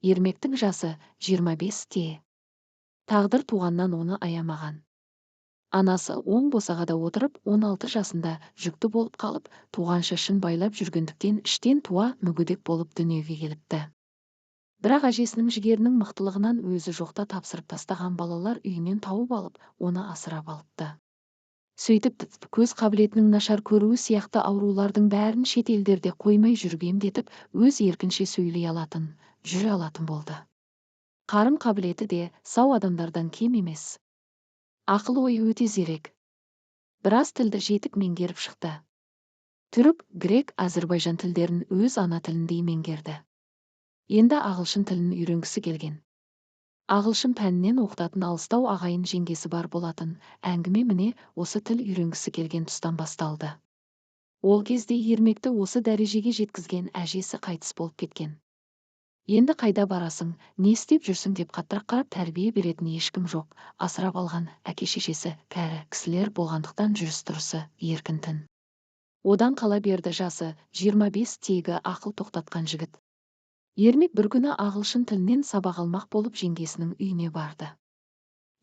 Ермектің жасы 25-те. Тағдыр туғаннан оны аямаған. Анасы оң босағада отырып 16 жасында жүкті болып қалып, туғанша шын байлап жүргендіктен іштен туа мүгедек болып дүниеге келіпті. Бірақ әжесінің жігерінің мықтылығынан өзі жоқта тапсырып тастаған балалар үйінен тауып алып, оны асырап алыпты. Сөйтіп, көз қабілетінің нашар көруі сияқты аурулардың бәрін шет елдерде қоймай жүріп емдетіп, өз еркінше сөйлей алатын, жүре алатын болды. Қарым қабілеті де сау адамдардан кем емес. Ақыл-ойы өте зерек. Біраз тілді жетік меңгеріп шықты. Түрік, грек, Әзірбайжан тілдерін өз ана тіліндей меңгерді. Енді ағылшын тілін үйренгісі келген. Ағылшын пәнінен оқытатын алыстау ағайын жеңгесі бар болатын, әңгіме міне осы тіл үйренгісі келген тұстан басталды. Ол кезде Ермекті осы дәрежеге жеткізген әжесі қайтыс болып кеткен. Енді қайда барасың, не істеп жүрсің деп қаттырақ қарап тәрбие беретін ешкім жоқ, асырап алған әке-шешесі кәрі кісілер болғандықтан жүріс-тұрысы еркін. Одан қала берді жасы 25-тегі ақыл тоқтатқан жігіт. Ермек бір күні ағылшын тілінен сабақ алмақ болып жеңгесінің үйіне барды.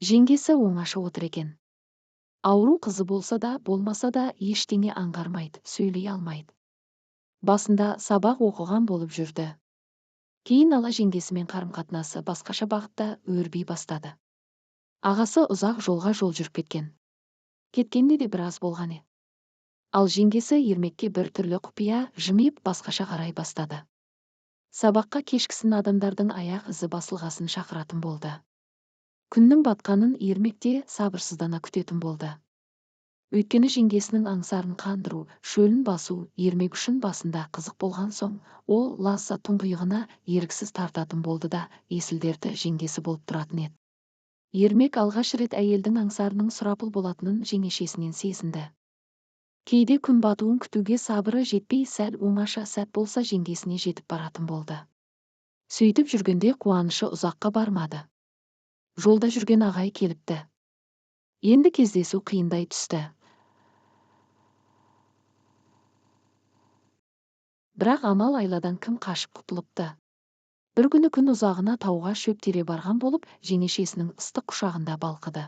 Жеңгесі оңаша отыр екен. Ауру қызы болса да, болмаса да ештеңе аңғармайды, сөйлей алмайды. Басында сабақ оқыған болып жүрді. Кейін ала жеңгесімен қарым-қатынасы басқаша бағытта өрби бастады. Ағасы ұзақ жолға жол жүріп кеткен. Кеткенде де біраз болған еді. Ал жеңгесі Ермекке бір түрлі құпия жымиып басқаша қарай бастады. Сабаққа кешкісін адамдардың аяқ ізі басылғасын шақыратын болды. Күннің батқанын Ермекте сабырсыздана күтетін болды. Өйткені жеңгесінің аңсарын қандыру, шөлін басу Ермек үшін басында қызық болған соң, ол ласа тұңғиығына еріксіз тартатын болды да, есілдерді жеңгесі болып тұратын еді. Ермек алғаш рет әйелдің аңсарының сұрапыл болатынын жеңешесінен сезінді. Кейде күн батуын күтуге сабыры жетпей сәл оңаша сәт болса жеңгесіне жетіп баратын болды. Сөйтіп жүргенде қуанышы ұзаққа бармады. Жолда жүрген ағай келіпті. Енді кездесу қиындай түсті. Бірақ амал айладан кім қашып құтылыпты. Бір күні күн ұзағына тауға шөп тере барған болып, жеңешесінің ыстық құшағында балқыды.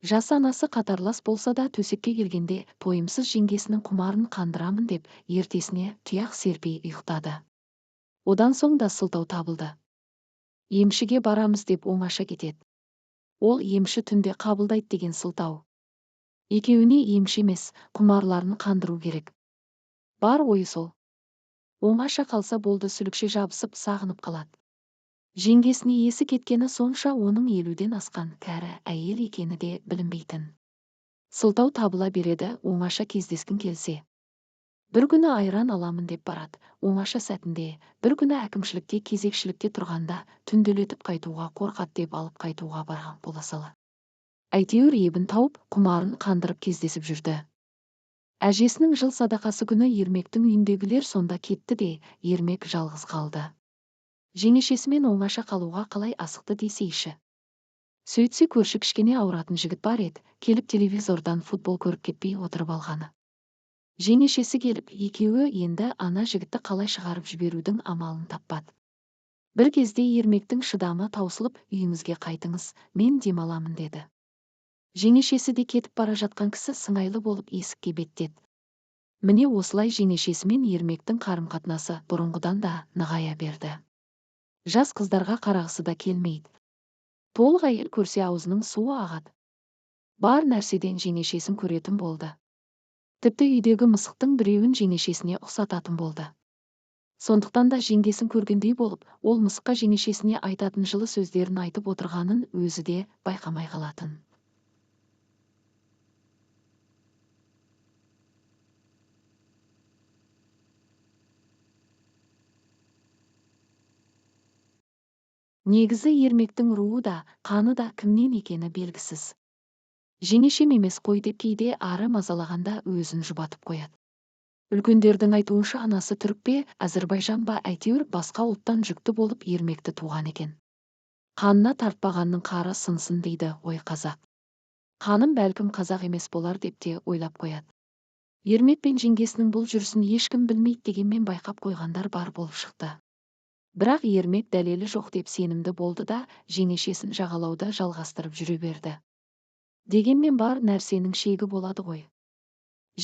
Жас анасы қатарлас болса да төсекке келгенде тойымсыз жеңгесінің құмарын қандырамын деп ертесіне тұяқ серпей ұйықтады. Одан соң да сылтау табылды. Емшіге барамыз деп оңаша кетеді. Ол емші түнде қабылдайды деген сылтау. Екеуіне емші емес, құмарларын қандыру керек. Бар ойы сол. Оңаша қалса болды, сүлікше жабысып сағынып қалады. Жеңгесіне есі кеткені сонша оның 50-ден асқан кәрі әйел екені де білінбейтін. Сылтау табыла береді, оңаша кездескін келсе. Бір күні айран аламын деп барады, оңаша сәтінде, бір күні әкімшілікте кезекшілікте тұрғанда түнделетіп қайтуға қорқады деп алып қайтуға барған бола сала. Әйтеуір ебін тауып, құмарын қандырып кездесіп жүрді. Әжесінің жыл садақасы күні Ермектің үйіндегілер сонда кетті де, Ермек жалғыз қалды. Жеңешесімен оңаша қалуға қалай асықты десейші. Сөйтсе көрші кішкене ауыратын жігіт бар еді, келіп телевизордан футбол көріп кетпей отырып алғаны. Жеңешесі келіп, екеуі енді ана жігітті қалай шығарып жіберудің амалын таппады. Бір кезде Ермектің шыдамы таусылып, үйіңізге қайтыңыз, мен демаламын деді. Жеңешесі де кетіп бара жатқан кісі сыңайлы болып есікке беттеді. Міне осылай жеңешесімен Ермектің қарым-қатынасы бұрынғыдан да нығая берді. Жас қыздарға қарағысы да келмейді. Толық әйел көрсе аузының суы ағады. Бар нәрседен жеңешесін көретін болды. Тіпті үйдегі мысықтың біреуін жеңешесіне ұқсататын болды. Сондықтан да жеңгесін көргендей болып, ол мысыққа жеңешесіне айтатын жылы сөздерін айтып отырғанын өзі де байқамай қалатын. Негізі Ермектің руы да, қаны да кімнен екені белгісіз. Жеңешем емес қой деп кейде ары мазалағанда өзін жұбатып қояды. Үлкендердің айтуынша анасы түрік пе, Әзірбайжан ба, әйтеуір басқа ұлттан жүкті болып Ермекті туған екен. Қанына тартпағанның қары сынсын дейді ой қазақ. Қаным бәлкім қазақ емес болар деп те ойлап қояды. Ермек пен жеңгесінің бұл жүрісін ешкім білмейді дегенмен байқап қойғандар бар болып шықты. Бірақ ермек дәлелі жоқ деп сенімді болды да жеңешесін жағалауда жалғастырып жүре берді. Дегенмен бар нәрсенің шегі болады ғой.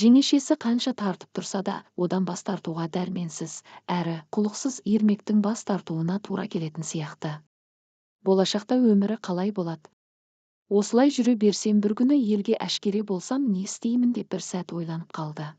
Жеңешесі қанша тартып тұрса да одан бас тартуға дәрменсіз, әрі құлықсыз ермектің бас тартуына тура келетін сияқты. Болашақта өмірі қалай болады? Осылай жүре берсем бір күні елге әшкере болсам не істеймін деп бір сәт ойланып қалды.